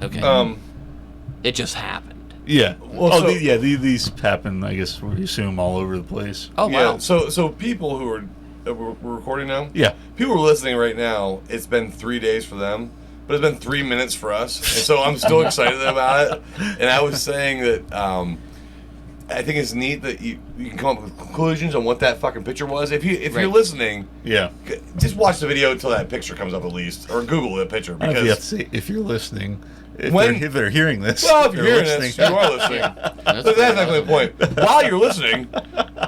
Okay. It just happened. Yeah. Well, these happen, I guess, we assume, all over the place. Oh, wow. Yeah, so people who are we're recording now. Yeah. People who are listening right now. It's been 3 days for them, but it's been 3 minutes for us, and so I'm still excited about it. And I was saying that I think it's neat that you can come up with conclusions on what that fucking picture was. If you're listening, just watch the video until that picture comes up at least, or Google the picture because you have to say, if you're listening. If they're hearing this, well, if you're hearing this, you are listening. That's exactly the point. While you're listening,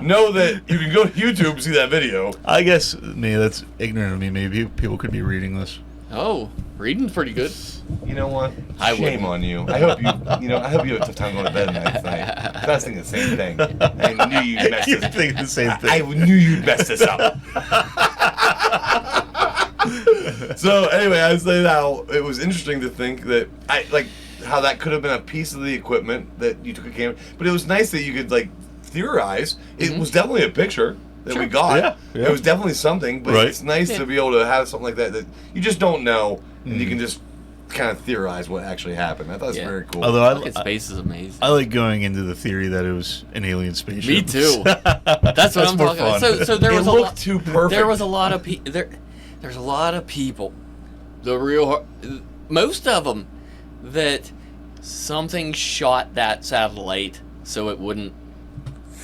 know that you can go to YouTube and see that video. I guess that's ignorant of me. Maybe people could be reading this. Oh, reading's pretty good. You know what? I Shame wouldn't. on you. I hope I hope you have a tough time going to bed tonight. I was thinking the same thing. I knew you'd mess You're this up. thinking the same thing. I knew you'd mess this up. So anyway, I was saying how it was interesting to think that how that could have been a piece of the equipment that you took a camera, but it was nice that you could theorize. It was definitely a picture that we got. Yeah. It was definitely something, but it's nice to be able to have something like that you just don't know, and you can just kind of theorize what actually happened. I thought it was very cool. Although space is amazing. I like going into the theory that it was an alien spaceship. Me too. That's what I'm talking about. So there was too perfect. There was a lot of there's a lot of people, most of them, that something shot that satellite so it wouldn't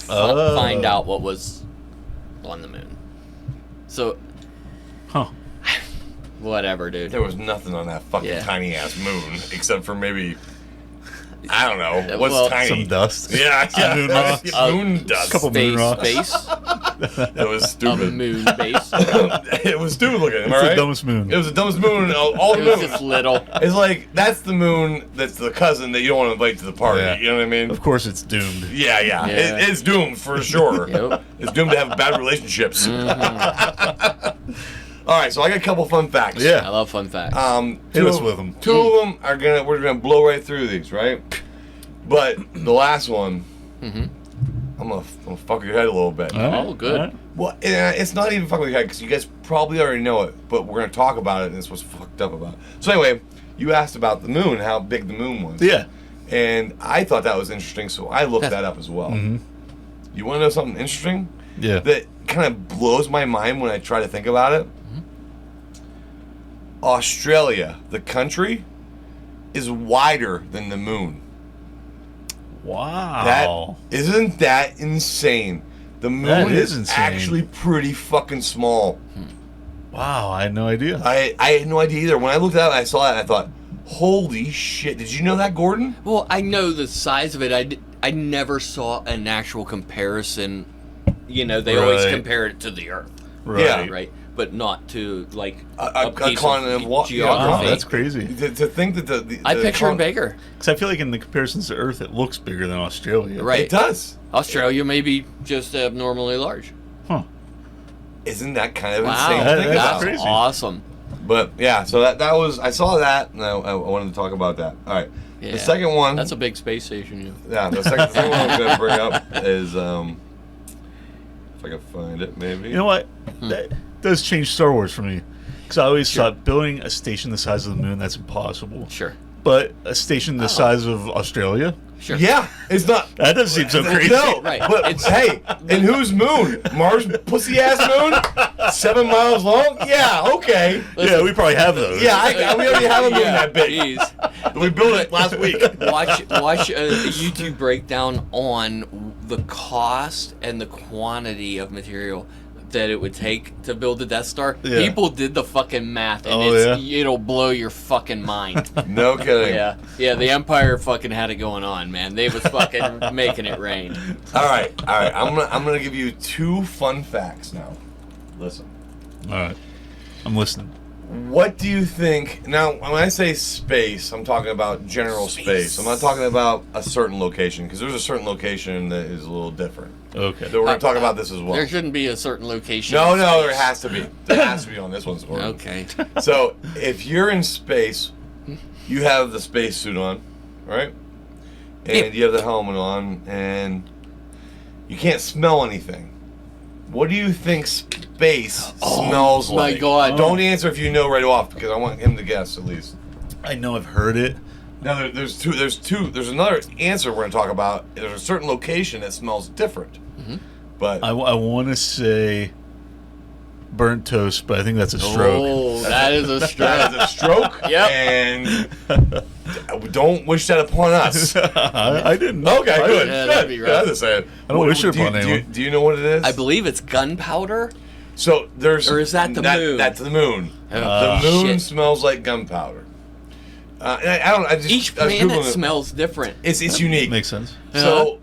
find out what was on the moon. So, whatever, dude. There was nothing on that fucking tiny ass moon except for maybe, I don't know, what's tiny? Some dust. Yeah. Moon dust. A couple moon rocks. Space. It was stupid. A moon base. It was stupid looking. Am I right? the dumbest moon. It was the dumbest moon. All the It was moons. just little. It's like that's the moon. That's the cousin that you don't want to invite to the party. Yeah. You know what I mean? Of course, it's doomed. Yeah. It's doomed for sure. Yep. It's doomed to have bad relationships. All right, so I got a couple fun facts. Yeah. I love fun facts. Hit us with them. Two of them we're gonna blow right through these, right? But the last one, I'm gonna fuck your head a little bit. Oh, good. Right. Well, it's not even fucking with your head because you guys probably already know it, but we're gonna talk about it, and it's what's fucked up about it. So anyway, you asked about the moon, how big the moon was. Yeah. And I thought that was interesting, so I looked that up as well. You want to know something interesting? Yeah. That kind of blows my mind when I try to think about it. Australia, the country, is wider than the moon. Wow. Isn't that insane? The moon is insane. actually pretty fucking small. Wow, I had no idea. I had no idea either. When I looked at it and I saw that, I thought, holy shit. Did you know that, Gordon? Well, I know the size of it. I never saw an actual comparison. You know, they always compare it to the Earth. Right. Yeah. Right? But not to, like, a piece continent of geography. Oh, that's crazy. To think that I picture it bigger. Because I feel like in the comparisons to Earth, it looks bigger than Australia. Right. It does. Australia may be just abnormally large. Huh. Isn't that kind of Wow. insane to think That's about? crazy. Awesome. But yeah, so that was, I saw that, and I wanted to talk about that. All right. Yeah. The second one. That's a big space station. The second one I'm going to bring up is, if I can find it, maybe. You know what? That does change Star Wars for me. Because I always thought building a station the size of the moon, that's impossible. Sure. But a station the size of Australia? Sure. Yeah, it's not. That doesn't seem so crazy. No, Right. but hey, and whose moon? Mars pussy ass moon? 7 miles long? Yeah, okay. Yeah, we probably have those. Yeah, we already have a moon that big. Jeez. We built it last week. Watch a YouTube breakdown on the cost and the quantity of material that it would take to build the Death Star. Yeah. People did the fucking math, and it'll blow your fucking mind. No kidding. Yeah, the Empire fucking had it going on, man. They was fucking making it rain. All right. I'm gonna give you 2 fun facts now. Listen. All right. I'm listening. What do you think? Now, when I say space, I'm talking about general space. I'm not talking about a certain location, because there's a certain location that is a little different. Okay. So we're going to talk about this as well. There shouldn't be a certain location. No, in there space. has to be. There has to be on this one, Gordon. Okay. So, if you're in space, you have the space suit on, right? And you have the helmet on, and you can't smell anything. What do you think space smells like? My God. Don't answer if you know right off, because I want him to guess at least. I know I've heard it, Now there's another answer we're going to talk about. There's a certain location that smells different. Mm-hmm. But I want to say burnt toast, but I think that's a stroke. Oh, that is a stroke. that is a stroke. Yep. And don't wish that upon us. I didn't. Okay, good. Yeah, good. that'd be right. I was just saying. I don't wish it upon anyone. Do you know what it is? I believe it's gunpowder. So there's. Or is that the moon? That's the moon. Oh, the moon shit. smells like gunpowder. I don't. I just Each I was planet Googling it. smells different. It's unique. Makes sense. So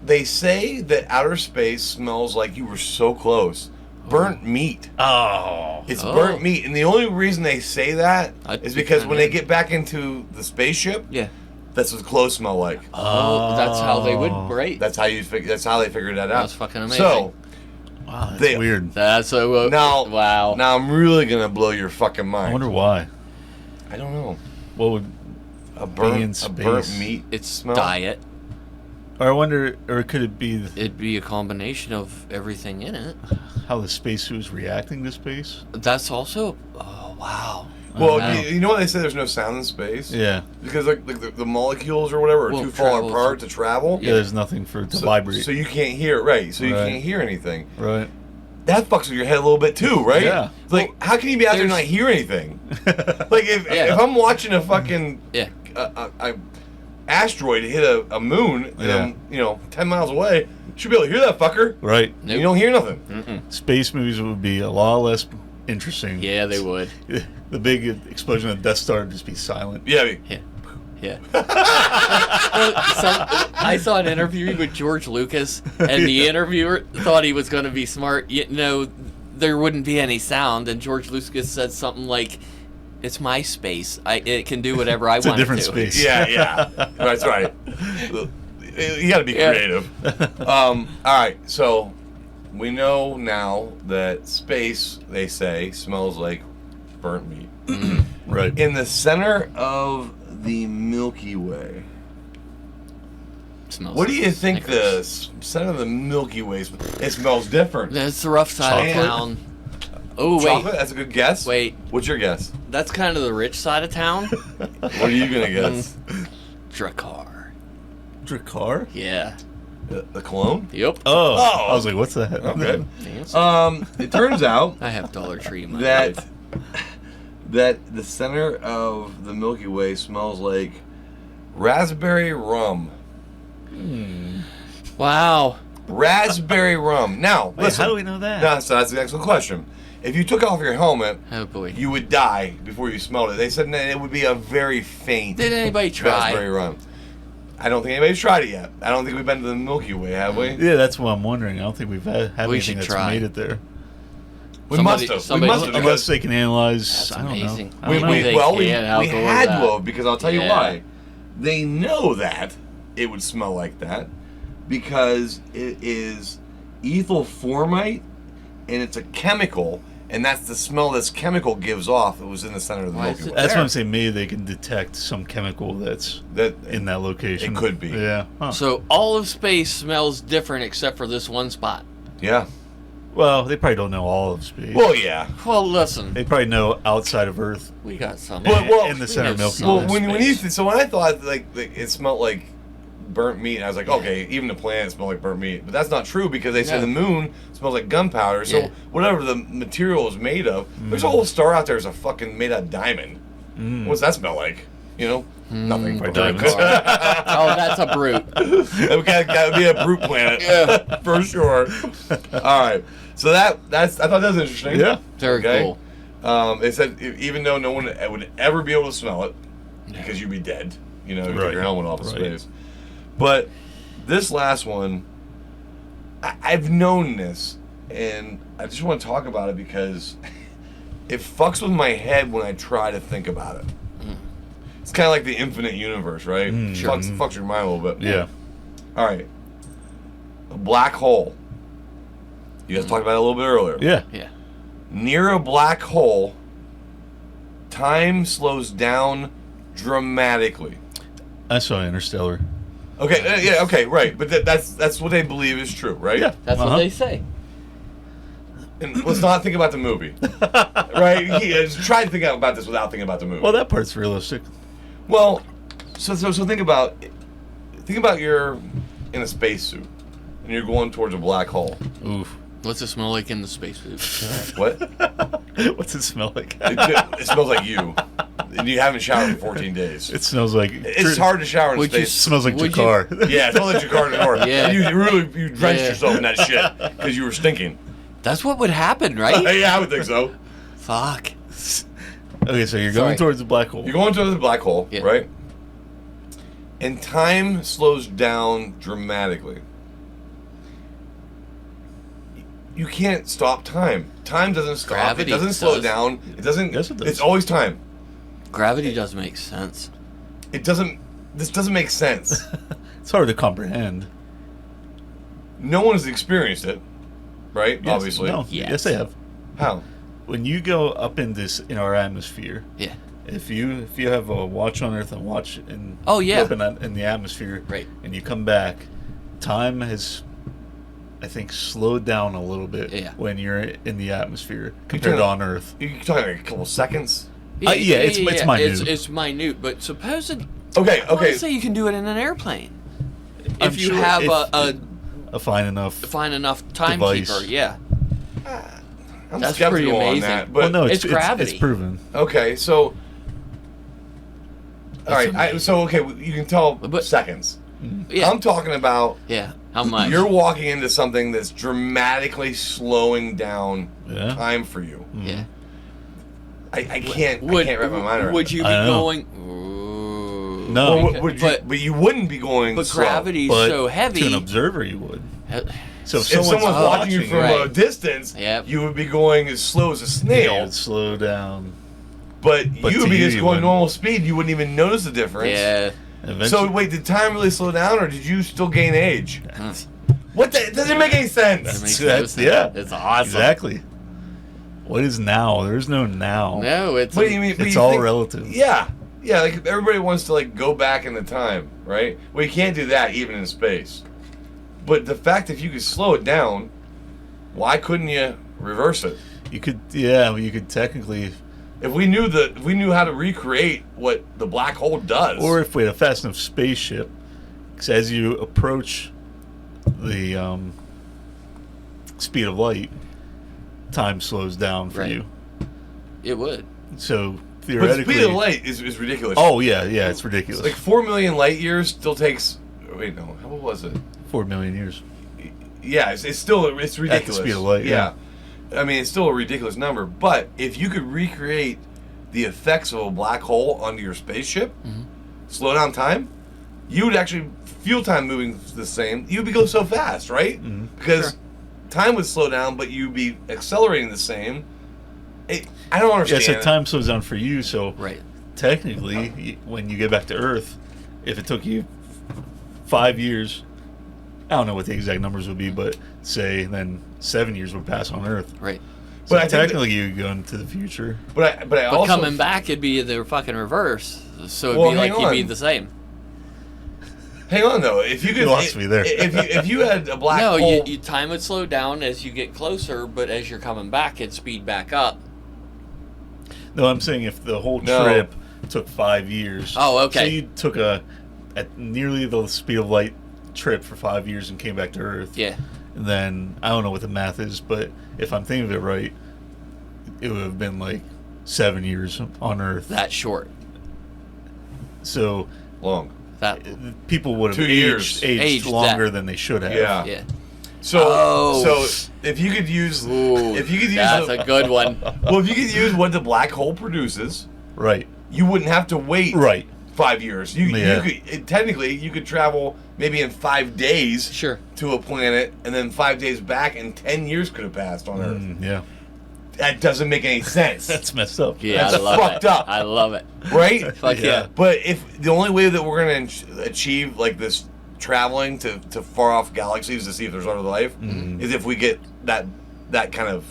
they say that outer space smells like you were so close. Burnt meat. Oh. It's burnt meat, and the only reason they say that is because when they kinda- get back into the spaceship, Yeah. that's what clothes smell like. Oh, that's how they would rate. That's how That's how they figured that out. That's fucking amazing. So Wow, that's They- weird. That's a now, wow. Now I'm really gonna blow your fucking mind. I wonder why. I don't know. What would? A Being in burnt space. meat. It's smell. diet. Or I wonder, or could it be It'd be a combination of everything in it. how the spacesuit is reacting to space? That's also. Oh wow. Well, Wow. you know what they say? There's no sound in space. Yeah. Because like the molecules or whatever are Won't too far travel apart to travel. Yeah, there's nothing for it to vibrate. So you can't hear, right? So you Right. can't hear anything. Right. That fucks with your head a little bit too, right? Yeah. Like, how can you be out there and not there's- hear anything? Like, if Yeah. I'm watching a fucking Yeah. a asteroid hit a moon, and Yeah. I'm 10 miles away, should be able to hear that fucker. Right. Nope. You don't hear nothing. Mm-mm. Space movies would be a lot less interesting. Yeah, they would. The big explosion of Death Star would just be silent. Yeah. Yeah. Yeah. I saw an interview with George Lucas, and the interviewer thought he was going to be smart. You know, there wouldn't be any sound, and George Lucas said something like, "It's my space. It can do whatever I It's a want it different to." space. Yeah. That's right. You got to be Yeah. creative. All right. So we know now that space, they say, smells like burnt meat. Right. In the center of the Milky Way. Smells What do you like think Snickers. the center of the Milky Way it smells different? That's the rough side Chocolate? of town. Oh Chocolate? wait, That's a good guess. wait. What's your guess? That's kind of the rich side of town. What are you gonna guess? Drakkar. Drakkar? Yeah. The cologne? Yep. Oh. Oh. I was like, what's that? Okay. Fancy. It turns out I have Dollar Tree in my that life. that the center of the Milky Way smells like raspberry rum. Wow. Raspberry rum. Now, Wait, listen. how do we know that? No, so that's the excellent question. If you took off your helmet, Oh boy. you would die before you smelled it. They said that it would be a very faint Did anybody try? raspberry rum. I don't think anybody's tried it yet. I don't think we've been to the Milky Way, have we? Yeah, that's what I'm wondering. I don't think we've had We anything should that's try. made it there. We Somebody- must have. We somebody- must have. Unless because they can analyze. That's I don't amazing. know. I we, don't know. Maybe they we can. How we cool is had that? to have, because I'll tell you Yeah. why. They know that it would smell like that because it is ethyl formite and it's a chemical, and that's the smell this chemical gives off. It was in the center of the Why Milky is it Way. That's what I'm saying. Maybe they can detect some chemical that's That in that location. It could be. Yeah. Huh. So all of space smells different except for this one spot. yeah. Well, they probably don't know all of space. Well, yeah. Well, listen, They probably know outside of Earth we got some. Well, in the center of know Milky some. Way. Well, when space. you so when I thought like it smelled like burnt meat, I was like, okay, even the planet smelled like burnt meat, but that's not true because they say No. the moon smells like gunpowder. So Yeah. whatever the material is made of, there's a whole star out there that's a fucking made out of diamond. What's that smell like? You know, nothing. Or diamonds. Oh, that's a brute. That would be a brute planet, Yeah. for sure. All right, so that's I thought that was interesting. Yeah. Very cool. They said even though no one would ever be able to smell it because you'd be dead, you know, you took Right. your helmet off of Right. space. But this last one, I've known this, and I just want to talk about it because it fucks with my head when I try to think about it. It's kind of like the infinite universe, right? Sure. Fucks your mind a little bit. Yeah. All right. A black hole. You guys talked about it a little bit earlier. Yeah. Yeah. Near a black hole, time slows down dramatically. I saw Interstellar. Okay, yeah, okay, right. But that's what they believe is true, right? Yeah. That's what they say. And let's not think about the movie, right? Try to think about this without thinking about the movie. Well, that part's realistic. Well, So think about you're in a spacesuit and you're going towards a black hole. Oof. What's it smell like in the spacesuit? What? What's it smell like? It smells like you. And you haven't showered in 14 days. It smells like... It's hard to shower in Would you It space. smells like Would Jakar. Yeah, it smells like Jakarta North. Yeah. And you drenched Yeah. yourself in that shit because you were stinking. That's what would happen, right? Yeah, I would think so. Fuck. Okay, so you're Sorry. going towards the black hole. You're going towards the black hole, Yeah. right? And time slows down dramatically. You can't stop time. Time doesn't stop. Gravity it doesn't slow does. down. It doesn't. Yes, it does. It's always time. Gravity does make sense. It doesn't. This doesn't make sense. It's hard to comprehend. No one has experienced it, right? Yes, Obviously. No. Yes. Yes, they have. How? When you go up in our atmosphere, Yeah. if you have a watch on Earth and watch in Oh, yeah. up in the atmosphere, Right. and you come back, time has, I think, slowed down a little bit Yeah. when you're in the atmosphere compared to on Earth. You're talking like a couple seconds. Yeah, it's minute. It's minute, but supposed. Okay. I want Okay. to say you can do it in an airplane. I'm If you sure have if- a A fine enough. fine enough Device. timekeeper, yeah. I'm That's skeptical pretty on amazing. that, but Well, no, it's gravity. It's proven. okay. So. All right. You can tell But- seconds. Yeah, I'm talking about yeah. How much? you're walking into something that's dramatically slowing down Yeah. time for you. yeah. I can't wrap my mind around. Would you be I know. going? Ooh. No. Well, Okay, but you wouldn't be going. but slow. gravity's But so heavy. to an observer, you would. So if If someone's watching you from right. a distance, Yep. you would be going as slow as a you snail. would slow down. But But you would to be you, just you going wouldn't. normal speed. You wouldn't even notice the difference. yeah. Eventually, So wait, did time really slow down, or did you still gain age? What? It doesn't make any sense. That makes That's- no sense. yeah. It's awesome. exactly. What is now? There is no now. No, it's. What do you mean? But It's you all think- relative. Yeah, yeah. Like everybody wants to go back in the time, right? Well, you can't do that even in space. But the fact if you could slow it down, why couldn't you reverse it? You could, yeah. You could technically, If we knew how to recreate what the black hole does, or if we had a fast enough spaceship, because as you approach the speed of light, time slows down for Right. you. It would. So but the theoretically, speed of light is ridiculous. oh yeah, it's ridiculous. Like 4 million light years still takes. Wait, no. How was it? 4 million years. Yeah, it's ridiculous. speed of light, yeah. I mean, it's still a ridiculous number. But if you could recreate the effects of a black hole onto your spaceship, slow down time, you would actually feel time moving the same. You'd be going so fast, right? Because Sure. time would slow down, but you'd be accelerating the same. I don't Yeah, understand. so time slows down for you. So Right. technically, when you get back to Earth, if it took you 5 years, I don't know what the exact numbers would be, but say then 7 years would pass on Earth. Right. So But I think that- technically, you go into the future. But I But also coming back, it'd be the fucking reverse. So it'd Well, be like hang you'd be on. the same. hang on though. If you could, You lost me there. If you had a black No, hole, you time would slow down as you get closer, but as you're coming back, it'd speed back up. No, I'm saying if the whole No. trip took 5 years. Oh, okay. So you took at nearly the speed of light trip for 5 years and came back to Earth. Yeah. And then I don't know what the math is, but if I'm thinking of it right, it would have been like 7 years on Earth. That short. So long. That. people would have 2 years. aged Aged longer that. than they should have. Yeah. Yeah. So if you could use Ooh, if you could use that's a good one. well, if you could use what the black hole produces, Right. you wouldn't have to wait Right. 5 years. You Yeah. could technically you could travel maybe in 5 days Sure. to a planet, and then 5 days back, and 10 years could have passed on Earth. Yeah. That doesn't make any sense, That's messed up. Yeah, That's I love fucked it. up. I love it. right? Fuck yeah. But if the only way that we're going to achieve like this traveling to far off galaxies to see if there's other life is if we get that kind of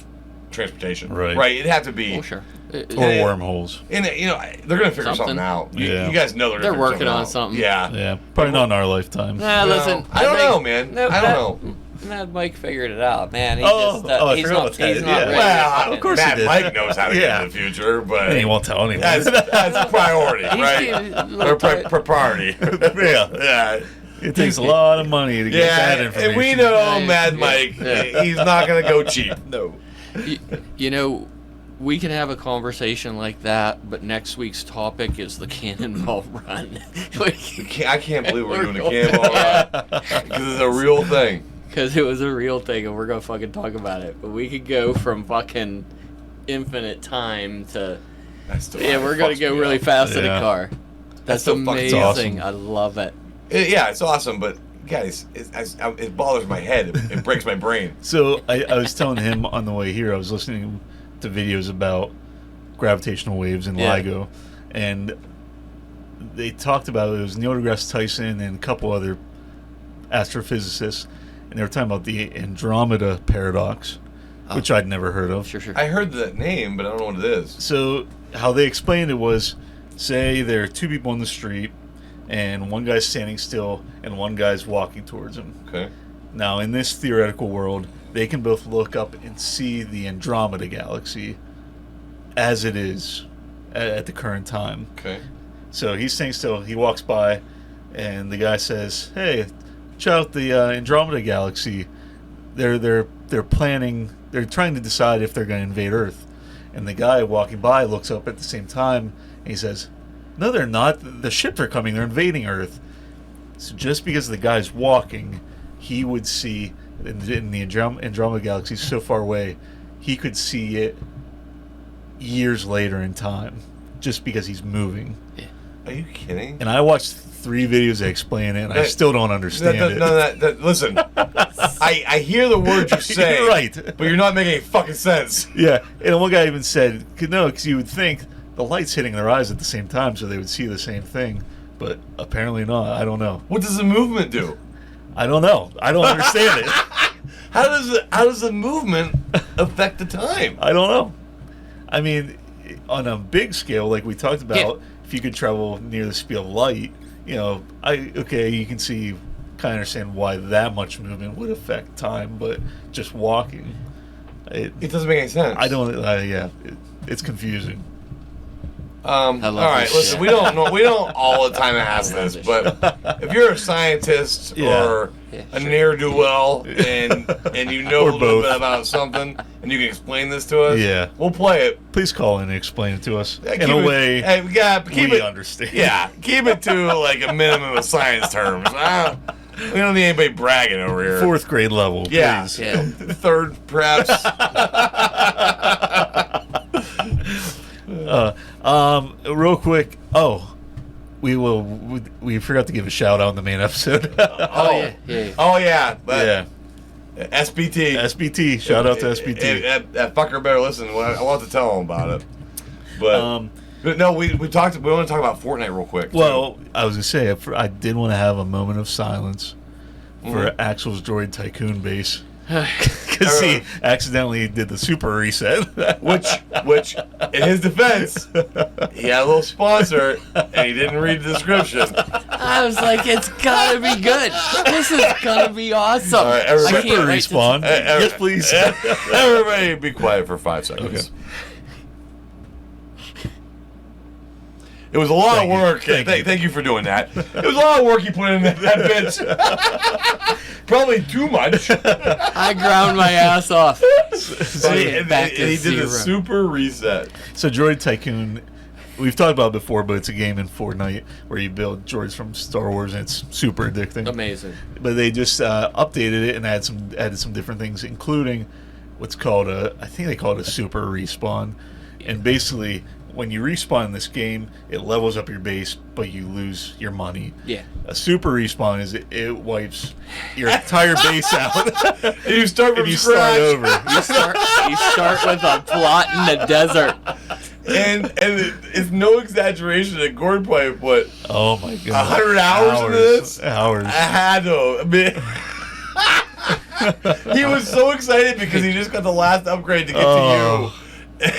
transportation. Right. Right. It'd have to be. Oh, sure. Or wormholes. And they're going to figure something Something. out. You, Yeah. you guys know they're They're gonna figure working on out. something. Yeah. Yeah. Probably not in our lifetime. Nah, No, listen. I don't know, man. I don't know. Mad Mike figured it out, man. He I he's forgot not, about that. he's not Yeah. ready. Well, of course Matt he did. Mike knows how to get in the future, but And he won't tell anyone. that's priority, right? Or priority. Yeah. It takes a lot of money to get that information. and we know Right. Mad Yeah. Mike. Yeah. He's not going to go cheap. No. You know, we can have a conversation like that, but next week's topic is the Cannonball Run. I can't believe we're doing a Cannonball Run because it's a real thing. Because it was a real thing, and we're going to fucking talk about it. But we could go from fucking infinite time to... we're going to go really fast in a car. That's still fucking amazing. awesome. I love it. Yeah, it's awesome, but guys, it bothers my head. It breaks my brain. So I was telling him on the way here, I was listening to videos about gravitational waves in Yeah. LIGO, and they talked about it was Neil deGrasse Tyson and a couple other astrophysicists, and they were talking about the Andromeda paradox, which I'd never heard of. Sure. I heard that name, but I don't know what it is. So how they explained it was, say there are two people on the street, and one guy's standing still and one guy's walking towards him. Okay. Now, in this theoretical world, they can both look up and see the Andromeda galaxy as it is at the current time. Okay. So he's standing still, he walks by, and the guy says, "Hey, check out the Andromeda galaxy. They're planning, they're trying to decide if they're going to invade Earth." And the guy walking by looks up at the same time, and he says, "No, they're not. The ships are coming. They're invading Earth." So just because the guy's walking, he would see in the Andromeda galaxy so far away, he could see it years later in time, just because he's moving. Are you kidding? And I watched 3 videos that explain it, and I still don't understand it. Listen, I hear the words you're saying, You're right. but you're not making any fucking sense. Yeah, and one guy even said, "No, because you would think the light's hitting their eyes at the same time, so they would see the same thing, but apparently not. I don't know. What does the movement do? I don't know. I don't understand it. How does the movement affect the time? I don't know. I mean, on a big scale, like we talked about, if you could travel near the speed of light, you can see, kind of understand why that much movement would affect time, but just walking, It doesn't make any sense. I don't. It's confusing. All right, listen, we don't all the time ask this, but if you're a scientist or a ne'er-do-well and you know a Or little both. bit about something and you can explain this to us, Yeah. we'll play it. Please call in and explain it to us in Keep a it- way hey, keep we it, understand. Yeah, keep it to like a minimum of science terms. We don't need anybody bragging over here. 4th grade level. Yeah. Please. Yeah. Third, perhaps. Real quick. We forgot to give a shout out in the main episode. Yeah. Oh yeah. Yeah. SBT. SBT. Shout out to SBT. That fucker better listen. I want to tell him about it. But no, we want to talk about Fortnite real quick. too. Well, I was gonna say I did want to have a moment of silence for Axel's Droid Tycoon base because he accidentally did the super reset. which in his defense, he had a little sponsor and he didn't read the description. I was like, it's gotta be good. This is gonna be awesome. All right, everybody- I can't Super wait to- respawn. Yes, please. Everybody, be quiet for 5 seconds. Okay. It was a lot Thank of you. work. Thank you for doing that. It was a lot of work you put in that bitch. Probably too much. I ground my ass off. And Back to he did zero. a super reset. So Droid Tycoon, we've talked about it before, but it's a game in Fortnite where you build droids from Star Wars, and it's super addicting. Amazing. But they just updated it and added some different things, including what's called I think they call it a super respawn. And basically, when you respawn in this game, it levels up your base, but you lose your money. Yeah. A super respawn is it wipes your entire base out. And you start from and you scratch. start over. You start with a plot in the desert. And it's no exaggeration that Gordon probably put Oh my god. 100 hours into this. Hours. I had to. I mean, he was so excited because he just got the last upgrade to get to you.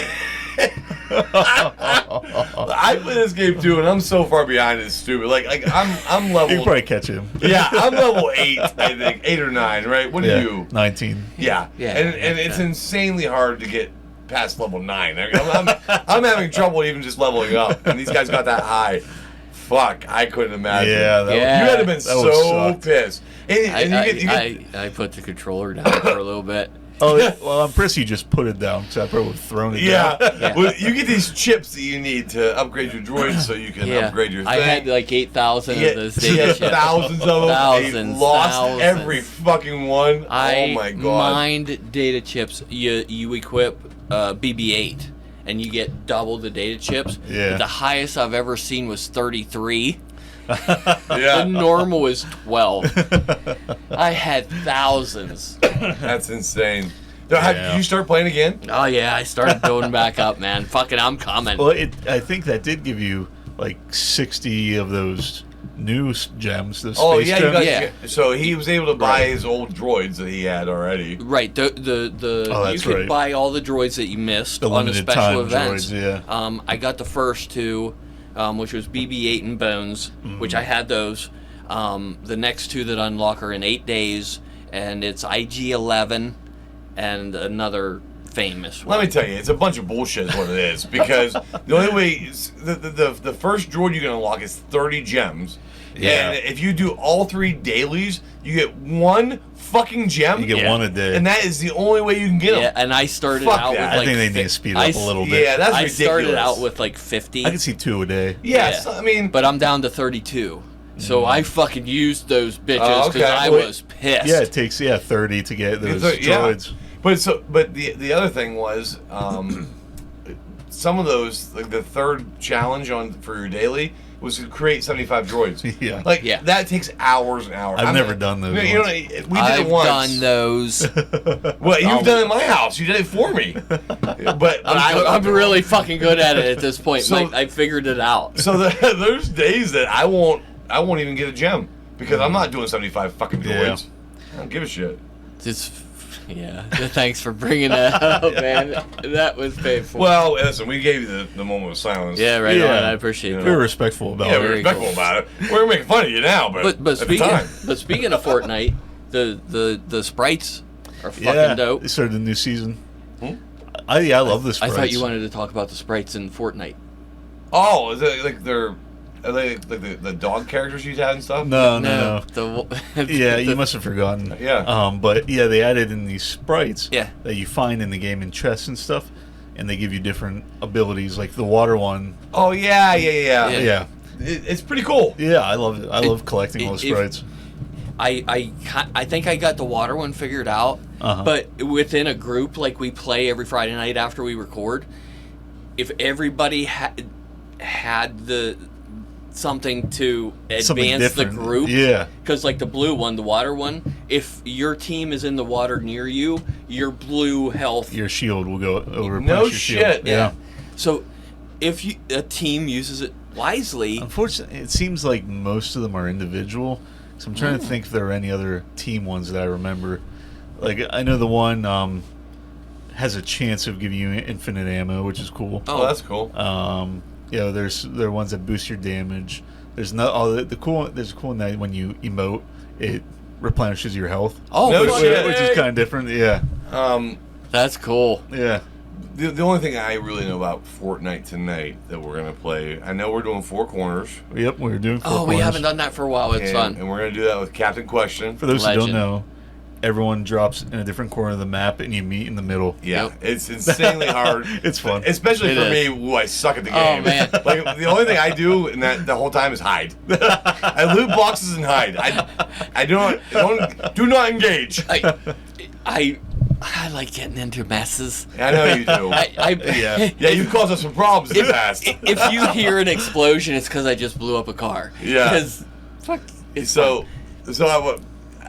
I play this game too, and I'm so far behind. It's stupid. Like I'm level. You can probably catch him. Yeah, I'm level 8. I think 8 or 9. Right? What are you? 19. Yeah. Yeah, And it's insanely hard to get past level 9. I'm having trouble even just leveling up, and these guys got that high. Fuck, I couldn't imagine. Yeah, You had to have been so suck. pissed. And I put the controller down for a little bit. Oh, well, I'm impressed you just put it down because I probably would have thrown it yeah. down. Well, you get these chips that you need to upgrade your droids so you can upgrade your thing. I had like 8,000 of those data chips. Thousands of them. Thousands. Lost every fucking one. Oh my god. Mined data chips. You equip BB-8 and you get double the data chips. Yeah. But the highest I've ever seen was 33. Yeah. The normal was 12. I had thousands. That's insane. Did you start playing again? Oh yeah, I started building back up, man. Fucking, I'm coming. Well, I think that did give you like 60 of those new gems. Those space gems. Yeah. So he was able to buy his old droids that he had already. Right. You could buy all the droids that you missed The on the limited special time events. droids, yeah. I got the first two, which was BB-8 and Bones, which I had those. The next two that unlock are in 8 days, and it's IG-11 and another famous one. Let me tell you, it's a bunch of bullshit is what it is. Because the only way the first droid you can unlock is 30 gems. Yeah. And if you do all 3 dailies, you get 1 fucking gem. You get one a day. And that is the only way you can get them. Yeah, and I started Fuck out that. with I think they need to speed up a little bit. Yeah, that's I ridiculous. started out with like 50. I can see 2 a day. Yes, I mean... But I'm down to 32. So I fucking used those bitches because I was pissed. Yeah, it takes 30 to get those droids. But the other thing was some of those, like the third challenge for your daily was to create 75 droids. Yeah. That takes hours and hours. I've never done those. You know, we did it once. I've done those. Well, you've done it in my house. You did it for me. But I'm really fucking good at it at this point. So- Like, I figured it out. So there's days that I won't even get a gem because I'm not doing 75 fucking droids. I don't give a shit. Yeah. Thanks for bringing that up, man. That was painful. Well, listen, we gave you the moment of silence. Yeah, right Yeah. on. I appreciate We're that. respectful about Yeah, it. we're respectful about it. We're making fun of you now, but But at the time. speaking of Fortnite, the sprites are fucking dope. They started a new season. I love the I sprites. thought you wanted to talk about the sprites in Fortnite. Oh, is it like are they like the dog characters you had and stuff? No. Yeah, You must have forgotten. Yeah. But yeah, they added in these sprites Yeah. that you find in the game in chests and stuff, and they give you different abilities. Like the water one. Oh yeah. Yeah. It's pretty cool. Yeah, I love it. I love collecting all the sprites. I think I got the water one figured out, but within a group like we play every Friday night after we record, if everybody had the something to advance the group, because like the blue one, the water one, if your team is in the water near you, your blue health, your shield will go over. No your shit. Shield. Yeah. So if a team uses it wisely, Unfortunately, it seems like most of them are individual. So I'm trying to think if there are any other team ones that I remember. Like I know the one has a chance of giving you infinite ammo, which is cool. Oh, that's cool. There are ones that boost your damage. There's There's a cool one that when you emote, it replenishes your health. Oh, No fuck. shit. Which is kind of different. Yeah. That's cool. Yeah. The only thing I really know about Fortnite tonight that we're gonna play, I know we're doing Four Corners. Yep, we're doing Four Oh, we Corners. haven't done that for a while. It's fun. And we're gonna do that with Captain Question. For those who Legend. don't know, everyone drops in a different corner of the map and you meet in the middle. Yeah, Yep. it's insanely hard. It's fun. Especially It for is. me, who I suck at the Oh, game. man. Like, the only thing I do in that the whole time is hide. I loot boxes and hide. I do not engage. I like getting into messes. I know you do. Yeah, you've caused us some problems in the past. If you hear an explosion, it's because I just blew up a car. Yeah. 'Cause, fuck. It's So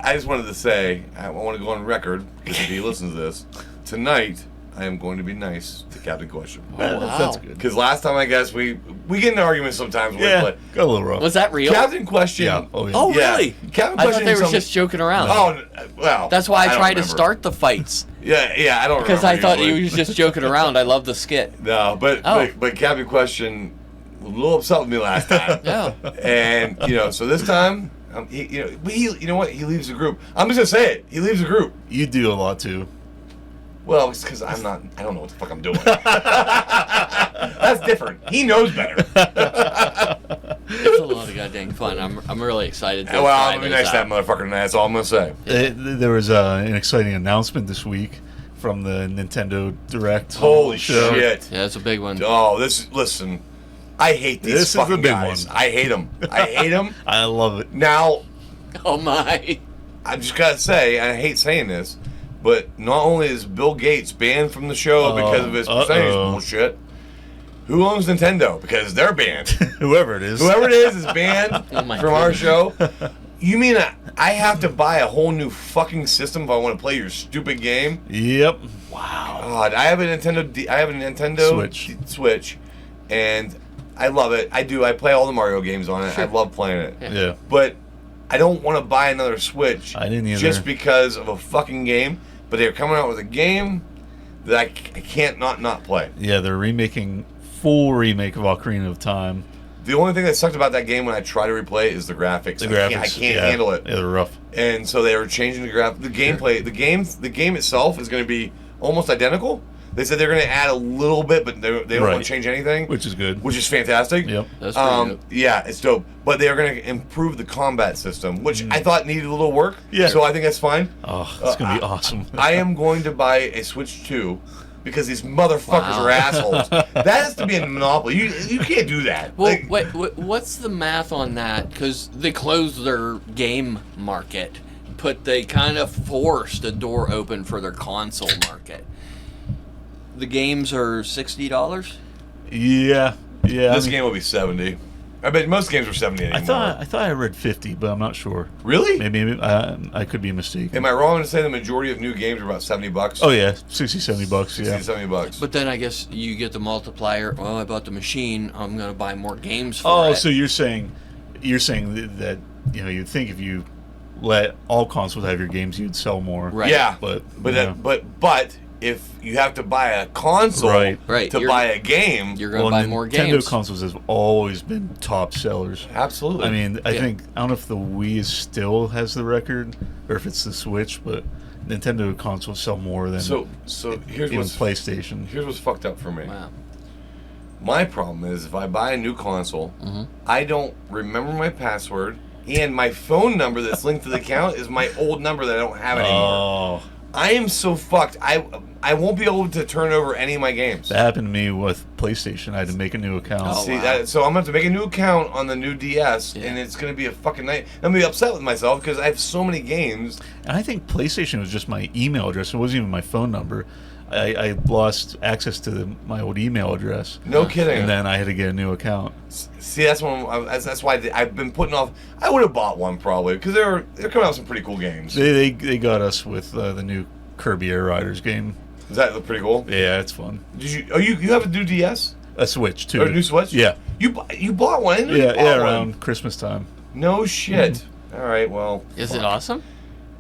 I just wanted to say, I want to go on record, because if he listens to this, tonight, I am going to be nice to Captain Question. Wow. That's good. Because last time, I guess, we get into arguments sometimes. Yeah, With, got a little rough. Was that real? Captain Question. Yeah. Oh, yeah. Oh, Yeah. really? Captain I thought Question they is were some- just joking around. Oh, well. That's why I don't tried to remember. start the fights. Yeah, I don't Because I remember thought usually. he was just joking around. I love the skit. No, but, Oh. but Captain Question was a little upset with me last time. Yeah. And, so this time, he you know what? He leaves the group. I'm just going to say it. He leaves the group. You do a lot too. Well, it's because I don't know what the fuck I'm doing. That's different. He knows better. It's a lot of goddamn fun. I'm really excited to Well, try I'm going to be those nice to that out. motherfucker, and that's all I'm going to say. There was an exciting announcement this week from the Nintendo Direct. Holy show. shit. Yeah, it's a big one. Oh, listen. I hate these This is the fucking big guys. one. I hate them. I hate them. I love it. Now, Oh my. I just got to say, I hate saying this, but not only is Bill Gates banned from the show because of his percentage bullshit, who owns Nintendo? Because they're banned. Whoever it is. Whoever it is banned Oh my from our goodness. show. You mean I have to buy a whole new fucking system if I want to play your stupid game? Yep. God, I have a Nintendo Switch, and I love it. I do. I play all the Mario games on it. Sure. I love playing it. Yeah. But I don't want to buy another Switch. I didn't either. Just because of a fucking game. But they're coming out with a game that I can't not play. Yeah, they're remaking full remake of Ocarina of Time. The only thing that sucked about that game when I try to replay it is the graphics. I can't handle it. Yeah, they're rough. And so they were changing the gameplay. The game itself is going to be almost identical. They said they're going to add a little bit, but they don't Right. want to change anything, Which is good. which is fantastic. Yep. That's pretty good. Yeah, it's dope. But they are going to improve the combat system, which I thought needed a little work. Yeah. So I think that's fine. Oh, it's going to be awesome. I am going to buy a Switch 2 because these motherfuckers Wow. are assholes. That has to be a monopoly. You can't do that. Well, Like, wait, what's the math on that? Because they closed their game market, but they kind of forced a door open for their console market. The games are $60. Yeah. Yeah. this game will be 70. I bet most games are 70 anymore. I thought I read 50, but I'm not sure. Really? Maybe I could be mistaken. Am I wrong to say the majority of new games are about $70? Oh yeah, 60, 70 bucks. 60 Yeah. to $70. But then I guess you get the multiplier. Well, I bought the machine. I'm going to buy more games for Oh, it. so you're saying that you'd think if you let all consoles have your games, you'd sell more. Right. Yeah, But but if you have to buy a console Right, to you're- buy a game, You're going to buy more Nintendo games. consoles has always been top sellers. absolutely. I mean, I Yeah. don't know if the Wii still has the record or if it's the Switch, but Nintendo consoles sell more than so here's even what's PlayStation. here's what's fucked up for me. Wow. My problem is if I buy a new console, I don't remember my password, and my phone number that's linked to the account is my old number that I don't have anymore. Oh, I am so fucked. I won't be able to turn over any of my games. that happened to me with PlayStation. I had to make a new account. Oh, See, wow. so I'm gonna have to make a new account on the new DS, Yeah. and it's gonna be a fucking night. I'm gonna be upset with myself because I have so many games. And I think PlayStation was just my email address. It wasn't even my phone number. I lost access to my old email address. No kidding. And then I had to get a new account. See, that's why I've been putting off. I would have bought one probably because they're coming out with some pretty cool games. They got us with the new Kirby Air Riders game. Does that look pretty cool? Yeah, it's fun. Did you? Oh, you have a new DS A Switch too. or a new Switch? Yeah, You bought one? I didn't know you yeah, bought one. around Christmas time. No shit. All right. Well. Is it fuck. awesome?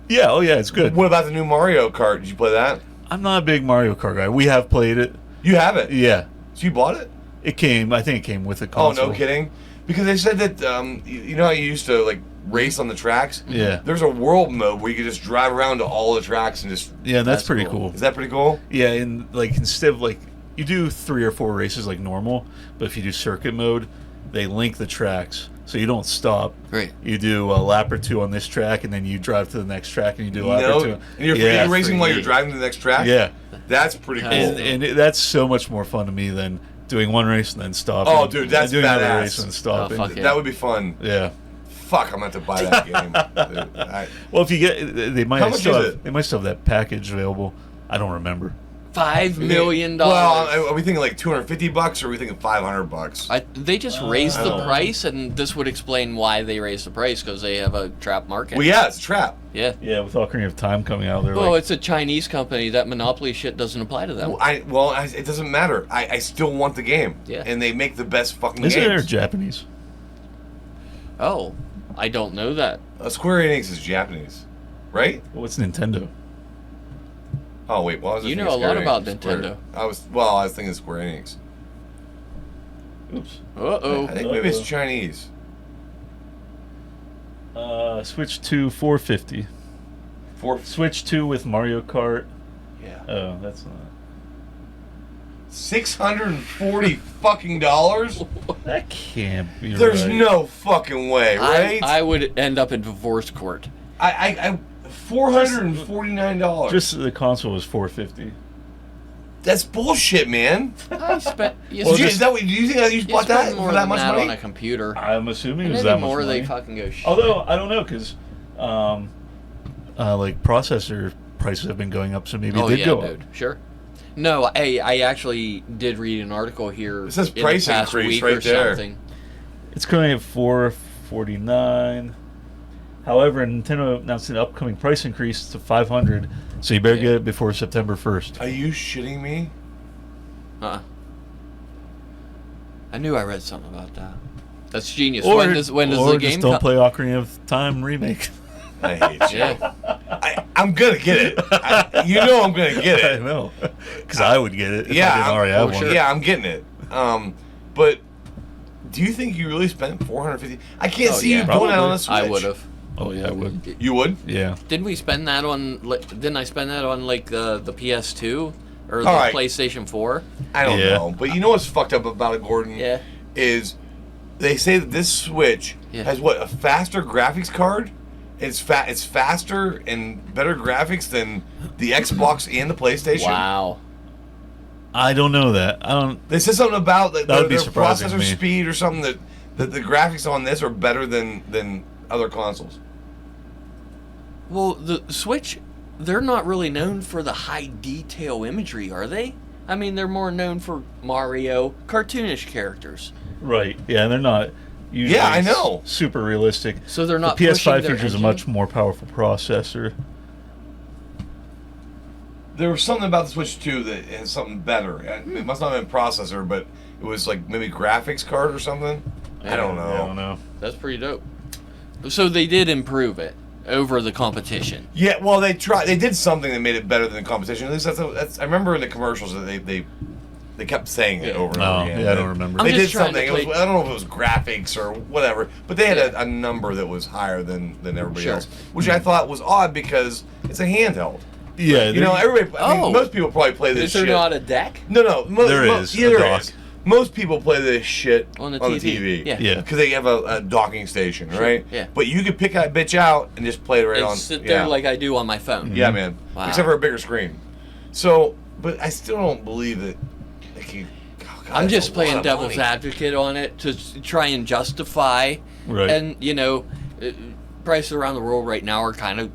Yeah, oh yeah, it's good. What about the new Mario Kart? Did you play that? I'm not a big Mario Kart guy. We have played it. You have it. Yeah, So you bought it? I think it came with a Oh, console. no kidding. Because they said that you know how you used to like race on the tracks? Yeah. There's a world mode where you can just drive around to all the tracks and just. Yeah, that's That's pretty cool. cool. Is that pretty cool? Yeah, and like instead of like you do 3 or 4 races like normal, but if you do circuit mode, they link the tracks so you don't stop. Great. You do a lap or two on this track, and then you drive to the next track, and you do a lap or two. And you're yeah, racing while you're neat. driving to the next track? yeah, That's pretty cool. that's so much more fun to me than doing one race and then stopping. Oh, dude, that's and doing another badass. race and then stopping. Oh, fuck yeah. That would be fun. Yeah. Fuck, I'm going to have to buy that game. Dude, Well, if you get, they might How much still is have, it? they might still have that package available. I don't remember. $5 million. Well, are we thinking like $250 or are we thinking $500? They just raised the price, and this would explain why they raised the price, because they have a trap market. Well, yeah, it's a trap. Yeah. Yeah, with Ocarina of Time coming out, they're Well, like, it's a Chinese company. That monopoly shit doesn't apply to them. It doesn't matter. I still want the game. Yeah. And they make the best fucking isn't games. it Japanese? Oh, I don't know that. Square Enix is Japanese, right? Well, it's Nintendo. Oh wait, well, I was You thinking know a Square lot about Enix. Nintendo. I was thinking Square Enix. Oops. Uh-oh. I think maybe it's Chinese. Switch 2, $450. Switch 2 with Mario Kart. Yeah. Oh, that's not. $640 fucking dollars? That can't be There's right. no fucking way, right? I would end up in divorce court. I $449. Just the console was $450. That's bullshit, man. I spent. You Do spend- you think you bought that more for that than much that money? on a computer. I'm assuming it And was that much anymore, money. they fucking go shit. Although I don't know, because like processor prices have been going up, so maybe it did go up. Sure. No, I actually did read an article here. It says in price the past increase week right or there. Something. It's currently at $449. However, Nintendo announced an upcoming price increase to $500, so you better get it before September 1st. Are you shitting me? I knew I read something about that. That's genius. Or, when does or the game just don't come? play Ocarina of Time remake. I hate you. Yeah. I'm gonna get it. You know I'm gonna get I it. know, because I would get it if I Yeah, didn't already have one. sure. Yeah, I'm getting it. But do you think you really spent $450? I can't see you Probably. doing that on a Switch. I would have. Oh yeah, I would. You would? Yeah. Didn't we spend that on? Didn't I spend that on like the PS2 or the All right. PlayStation 4? I don't Yeah. know. But you know what's fucked up about it, Gordon? Yeah. Is they say that this Switch has what, a faster graphics card? It's faster and better graphics than the Xbox and the PlayStation. Wow. I don't know that. I don't. They said something about That would be their surprising processor to me. speed or something that the graphics on this are better than other consoles. Well, the Switch, they're not really known for the high detail imagery, are they? I mean, they're more known for Mario, cartoonish characters. Right. Yeah, and they're not. Usually Yeah, I know. Super realistic. So they're not The pushing PS5 their features a engine? much more powerful processor. There was something about the Switch 2 that has something better. It must not have been processor, but it was like maybe graphics card or something. I don't know. I don't know. That's pretty dope. So they did improve it over the competition. Yeah, well, they tried. They did something that made it better than the competition. At least that's I remember in the commercials that they kept saying it over and Oh, over again. yeah, I don't remember. I'm They just did trying to something. play- I don't know if it was graphics or whatever, but they had a number that was higher than everybody Sure. else, which I thought was odd because it's a handheld. Yeah, You know, everybody. I mean, Oh. most people probably play this Is there shit. not a deck? No. There is a There dock. is. Most people play this shit On the TV. Yeah. Yeah. because they have a docking station, right? Yeah. But you could pick that bitch out and just play it right And on. sit there like I do on my phone. Yeah, man. Wow. Except for a bigger screen. So, but I still don't believe that. Like you, oh God, I'm that's just a playing lot of devil's money. advocate on it to try and justify. Right. And, prices around the world right now are kind of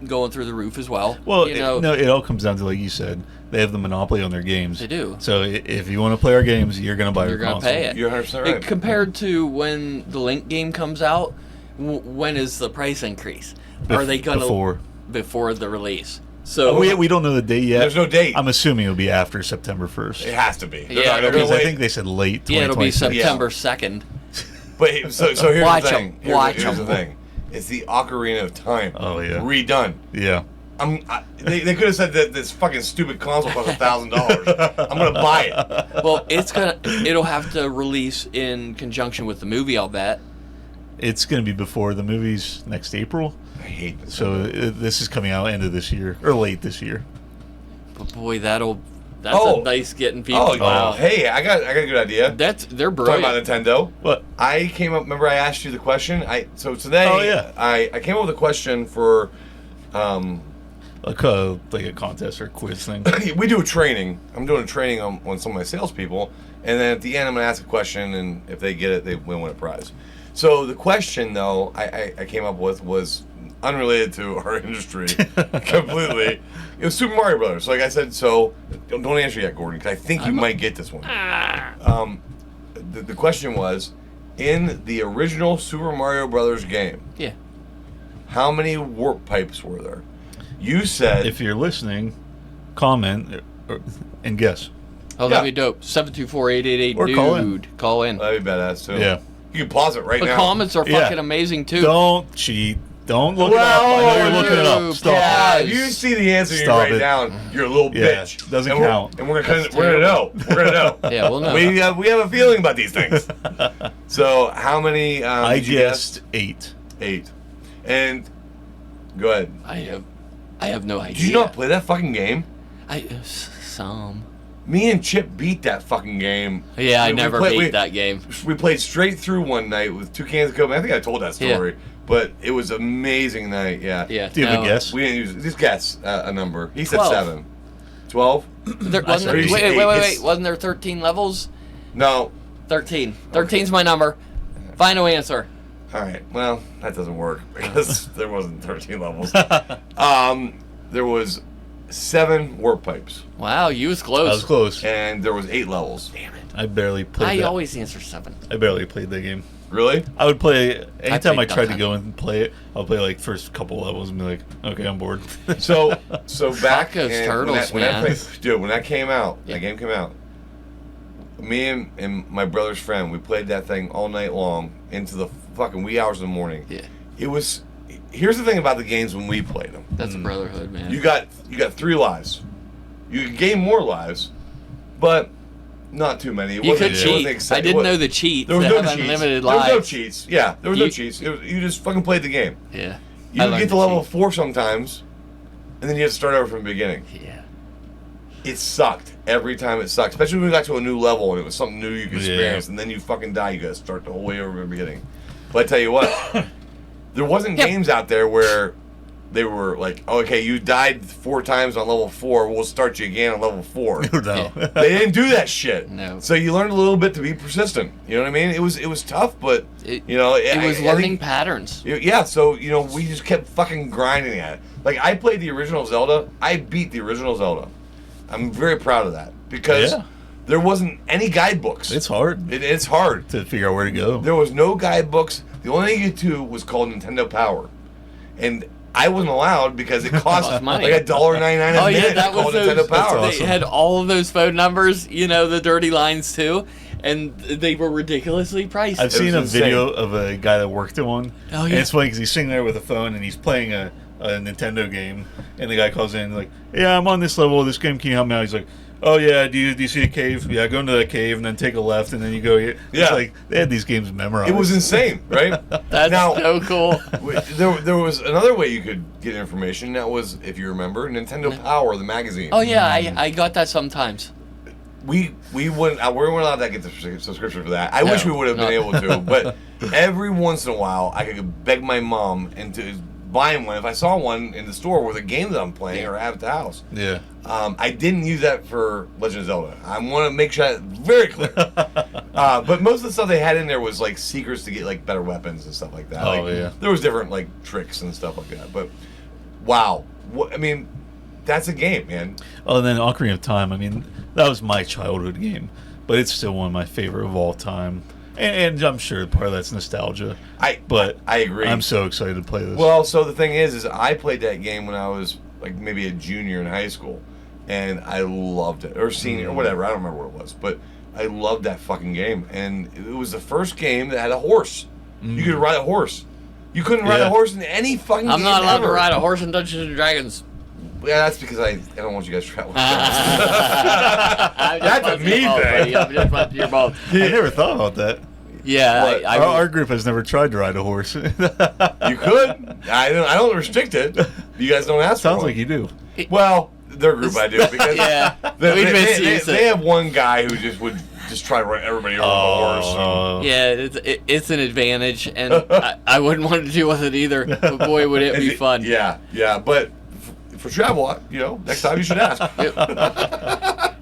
going through the roof as well. Well, you it all comes down to, like you said, they have the monopoly on their games. They do. So if you want to play our games, you're going to buy You're our gonna console. pay it. You're 100% right. Compared to when the Link game comes out, when is the price increase? Are they going to before the release? So We don't know the date yet. There's no date. I'm assuming it'll be after September 1st. It has to be. They're Yeah, not gonna Because I wait. think they said late 2026. yeah, it'll be September Yeah. 2nd. But so here's Watch the 'em. thing. Watch Here's the 'em. thing. It's the Ocarina of Time. Oh, yeah. Redone. Yeah. They could have said that this fucking stupid console costs $1,000. I'm gonna buy it. Well, it'll have to release in conjunction with the movie, I'll bet. It's going to be before the movie's next April. I hate this. So this is coming out end of this year, or late this year. But boy, that's Oh. a nice getting people. Oh wow! Hey, I got a good idea. They're Talking brilliant. about Nintendo. What? I came up. Remember, I asked you the question. So today. Oh, yeah. I came up with a question for. Like a contest or quiz thing. We do a training. I'm doing a training on some of my salespeople, and then at the end, I'm gonna ask a question, and if they get it, they win a prize. So the question, though, I came up with was unrelated to our industry completely. It was Super Mario Brothers. Like I said, so don't answer yet, Gordon, because I think you might get this one. The question was, in the original Super Mario Brothers game, Yeah. how many warp pipes were there? You said... If you're listening, comment and guess. Oh, that'd be dope. 724-888 Or dude. call in. Call in. That'd be badass, too. Yeah. You can pause it right The now. comments are fucking amazing too. Don't cheat. Don't look it up. I know you're looking it up. Stop. Yeah, Yes. if you see the answer you Stop write it. down, you're a little Yeah, bitch. doesn't and count. And we're gonna know. We're gonna know. Yeah, we'll know. We have a feeling about these things. So how many? I did you guessed 8. 8. And go ahead. I have no idea. Did you not play that fucking game? Some. Me and Chip beat that fucking game. Yeah, I We never beat that game. We played straight through one night with 2 cans of Coke. I think I told that story. Yeah. But it was an amazing night. Yeah. Yeah. Do you have a guess? We didn't use just guess a number. He said 12. 7. 12? Wasn't there, He's wait, 8. wait. Wasn't there 13 levels? No. 13. 13's my number. Final answer. All right. Well, that doesn't work because there wasn't 13 levels. There was 7 warp pipes, Wow, you was close. I was close. and there was 8 levels. Damn it. I barely played I that. always answer 7. I barely played that game. Really? I would play anytime I played tried to Duck go and play it. I'll play like first couple levels and be like, okay, I'm bored. So back those in- turtles, when that man. dude, when that came out, Yeah. that game came out. Me and my brother's friend, we played that thing all night long into the fucking wee hours of the morning. Yeah. It was. Here's the thing about the games when we played them. That's a brotherhood, man. You got 3 lives. You could gain more lives, but not too many. It You wasn't- could it wasn't cheat. exciting. I didn't know the cheat. There was to no have cheats. unlimited There was no lives. cheats. Yeah, there was no You- cheats. You just fucking played the game. Yeah. You I would learned get to level cheat. 4 sometimes, and then you have to start over from the beginning. Yeah. It sucked. Every time it sucked. Especially when we got to a new level and it was something new you could experience, and then you fucking die, you gotta start the whole way over from the beginning. But I tell you what, there wasn't Yeah. games out there where they were like, oh, okay, you died 4 times on level 4, we'll start you again on level 4. No. They didn't do that shit. No. So you learned a little bit to be persistent. You know what I mean? It was tough, but It was I learning think- patterns. yeah, so we just kept fucking grinding at it. Like I played the original Zelda. I beat the original Zelda. I'm very proud of that because Yeah. there wasn't any guidebooks. It's hard It's hard. to figure out where to go. There was no guidebooks. The only thing you could do was called Nintendo Power, and I wasn't allowed because it cost Cost money. like $1.99 a Oh minute yeah, to that call was Nintendo those. Power. awesome. They had all of those phone numbers, the dirty lines too, and they were ridiculously priced. I've seen a insane. video of a guy that worked at one. Oh, And yeah. it's funny because he's sitting there with a phone and he's playing a Nintendo game. And the guy calls in like, yeah, I'm on this level of this game. Can you help me out? He's like, oh, yeah, do you see a cave? Yeah, go into that cave and then take a left and then you go here. Yeah. It's like they had these games memorized. It was insane, right? That's now, so cool. there was another way you could get information. That was, if you remember, Nintendo Power, the magazine. Oh yeah, I got that sometimes. We weren't allowed to get the subscription for that. I No, wish we would have been no. able to, but every once in a while I could beg my mom into buying one if I saw one in the store with a game that I'm playing or have at the house. Yeah. I didn't use that for Legend of Zelda. I want to make sure that's very clear. But most of the stuff they had in there was like secrets to get like better weapons and stuff like that. Oh, Like, yeah. There was different like tricks and stuff like that. But wow, I mean, that's a game, man. Oh, and then Ocarina of Time. I mean, that was my childhood game, but it's still one of my favorite of all time. And I'm sure part of that's nostalgia. But I agree. I'm so excited to play this. Well, so the thing is I played that game when I was like maybe a junior in high school, and I loved it, or senior, or whatever. I don't remember what it was, but I loved that fucking game, and it was the first game that had a horse. You could ride a horse. You couldn't ride Yeah. a horse in any fucking I'm game not allowed ever. to ride a horse in Dungeons and Dragons. Yeah, that's because I don't want you guys traveling. That's a me thing. I'm just busting your balls. I never thought about that. Yeah, What? Our group has never tried to ride a horse. You could. I don't restrict it. You guys don't ask Sounds for like you do. Well, their group I do because Yeah, they, we misuse they it. have one guy who just would just try to run everybody over the horse. And, Yeah, it's an advantage, and I wouldn't want to deal with it either. But boy, would it be fun. Yeah, but for travel, next time you should ask.